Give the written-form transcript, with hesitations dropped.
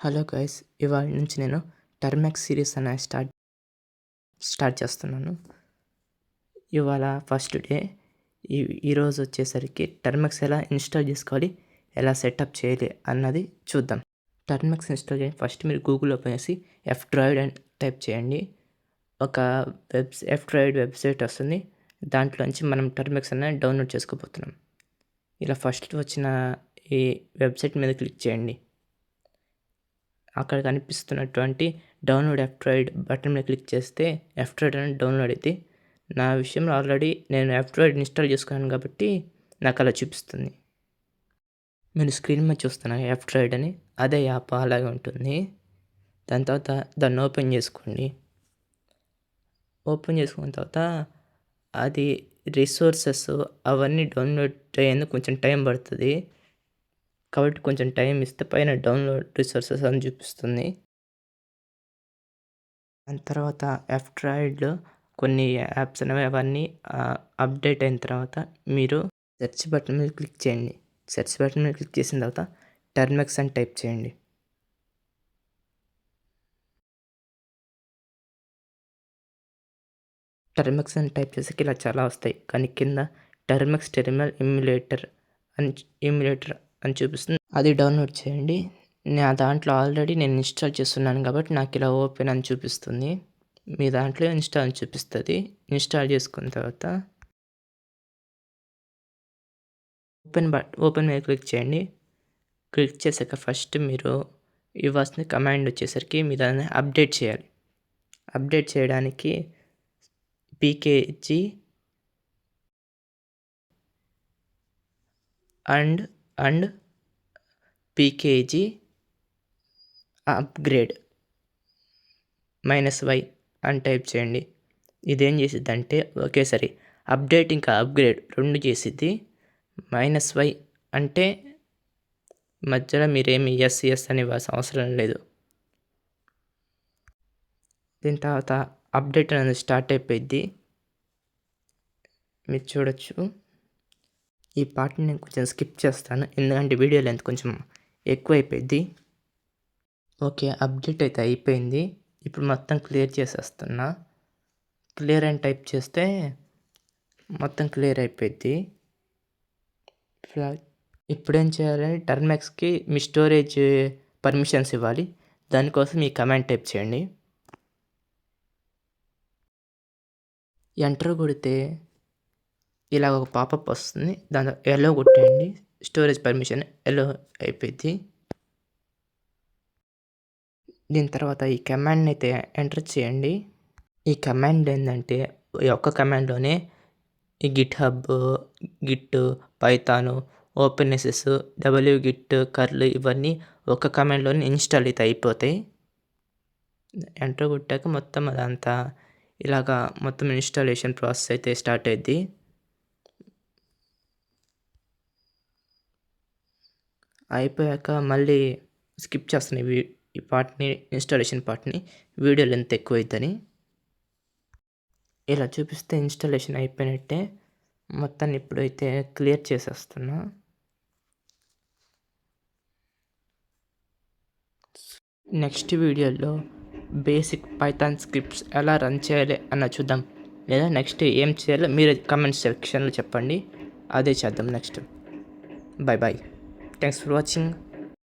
Hello guys, ఇవాళ నుంచి నేను టర్మెక్స్ సిరీస్ అనే స్టార్ట్ చేస్తున్నాను. ఇవాళ ఫస్ట్ డే. ఈరోజు వచ్చేసరికి టర్మెక్స్ ఎలా ఇన్స్టాల్ చేసుకోవాలి, ఎలా సెటప్ చేయాలి అన్నది చూద్దాం. టర్మెక్స్ ఇన్స్టాల్ చేయండి. ఫస్ట్ మీరు గూగుల్ ఓపెన్ చేసి F-Droid అని టైప్ చేయండి. ఒక F-Droid వెబ్సైట్ వస్తుంది. దాంట్లోంచి మనం టర్మెక్స్ అనేది డౌన్లోడ్ చేసుకోబోతున్నాం. ఇలా ఫస్ట్ వచ్చిన ఈ వెబ్సైట్ మీద క్లిక్ చేయండి. అక్కడ కనిపిస్తున్నటువంటి డౌన్లోడ్ F-Droid బటన్ మీద క్లిక్ చేస్తే F-Droid అనేది డౌన్లోడ్ అయితే, నా విషయంలో ఆల్రెడీ నేను F-Droid ఇన్స్టాల్ చేసుకున్నాను కాబట్టి నాకు అలా చూపిస్తుంది. మీరు స్క్రీన్ మీద చూస్తున్నారు F-Droid అని, అదే యాప్ అలాగే ఉంటుంది. దాని తర్వాత దాన్ని ఓపెన్ చేసుకోండి. ఓపెన్ చేసుకున్న తర్వాత అది రిసోర్సెస్ అవన్నీ డౌన్లోడ్ అయ్యేందుకు కొంచెం టైం పడుతుంది. కాబట్టి కొంచెం టైం ఇస్తే పైన డౌన్లోడ్ రిసోర్సెస్ అని చూపిస్తుంది. దాని తర్వాత F-Droidలో కొన్ని యాప్స్ అనేవి అవన్నీ అప్డేట్ అయిన తర్వాత మీరు సెర్చ్ బటన్ మీద క్లిక్ చేయండి. సెర్చ్ బటన్ మీద క్లిక్ చేసిన తర్వాత టర్మెక్స్ అని టైప్ చేయండి. టర్మెక్స్ అని టైప్ చేసాక ఇలా చాలా వస్తాయి, కానీ కింద టర్మెక్స్ టెర్మినల్ ఇమ్యులేటర్ అని చూపిస్తుంది. అది డౌన్లోడ్ చేయండి. నా దాంట్లో ఆల్రెడీ నేను ఇన్స్టాల్ చేస్తున్నాను కాబట్టి నాకు ఇలా ఓపెన్ అని చూపిస్తుంది. మీ దాంట్లో ఇన్స్టాల్ అని చూపిస్తుంది. ఇన్స్టాల్ చేసుకున్న తర్వాత ఓపెన్ మీద క్లిక్ చేయండి. క్లిక్ చేశాక ఫస్ట్ మీరు ఇవ్వాల్సిన కమాండ్ వచ్చేసరికి మీరు దాన్ని అప్డేట్ చేయాలి. అప్డేట్ చేయడానికి pkg and pkg upgrade -y అని టైప్ చేయండి. ఇదేం చేసిద్ది అంటే ఒకేసారి అప్డేట్ ఇంకా అప్గ్రేడ్ రెండు చేసిద్ది. -y అంటే మధ్యలో మీరేమి ఎస్ అని ఇవ్వాల్సిన అవసరం లేదు. దీని తర్వాత అప్డేట్ అనేది స్టార్ట్ అయిపోయింది. మీరు చూడొచ్చు. ఈ పార్ట్ని నేను కొంచెం స్కిప్ చేస్తాను, ఎందుకంటే వీడియో లెంత్ కొంచెం ఎక్కువ అయిపోయింది. ఓకే, అప్డేట్ అయితే అయిపోయింది. ఇప్పుడు మొత్తం క్లియర్ చేసేస్తున్నా. క్లియర్ అని టైప్ చేస్తే మొత్తం క్లియర్ అయిపోయింది. ఇప్పుడేం చేయాలంటే టర్మెక్స్కి మీ స్టోరేజ్ పర్మిషన్స్ ఇవ్వాలి. దానికోసం ఈ కమాండ్ టైప్ చేయండి. ఎంటర్ కొడితే ఇలా ఒక పాపప్ వస్తుంది. దాంట్లో ఎల్లో కొట్టేయండి. స్టోరేజ్ పర్మిషన్ ఎల్లో అయిపోయింది. దీని తర్వాత ఈ కమాండ్ని అయితే ఎంటర్ చేయండి. ఈ కమాండ్ ఏంటంటే ఈ ఒక్క కమాండ్లోనే ఈ GitHub, git, python, OpenSSL, wget, curl ఇవన్నీ ఒక కమాండ్లోనే ఇన్స్టాల్ అయితే అయిపోతాయి. ఎంటర్ కొట్టాక మొత్తం అదంతా ఇలాగా మొత్తం ఇన్స్టాలేషన్ ప్రాసెస్ అయితే స్టార్ట్ అయ్యింది. అయిపోయాక మళ్ళీ స్కిప్ చేస్తున్నాయి ఈ పార్ట్ని, ఇన్స్టాలేషన్ పార్ట్ని, వీడియో లెంత్ ఎక్కువ అవుతుందని. ఇలా చూపిస్తే ఇన్స్టాలేషన్ అయిపోయినట్టే. మొత్తాన్ని ఇప్పుడైతే క్లియర్ చేసేస్తున్నా. నెక్స్ట్ వీడియోలో బేసిక్ పైథాన్ స్క్రిప్ట్స్ ఎలా రన్ చేయాలి అన్న చూద్దాం. లేదా నెక్స్ట్ ఏం చేయాలో మీరు కామెంట్ సెక్షన్లో చెప్పండి, అదే చేద్దాం next. Bye. Thanks for watching.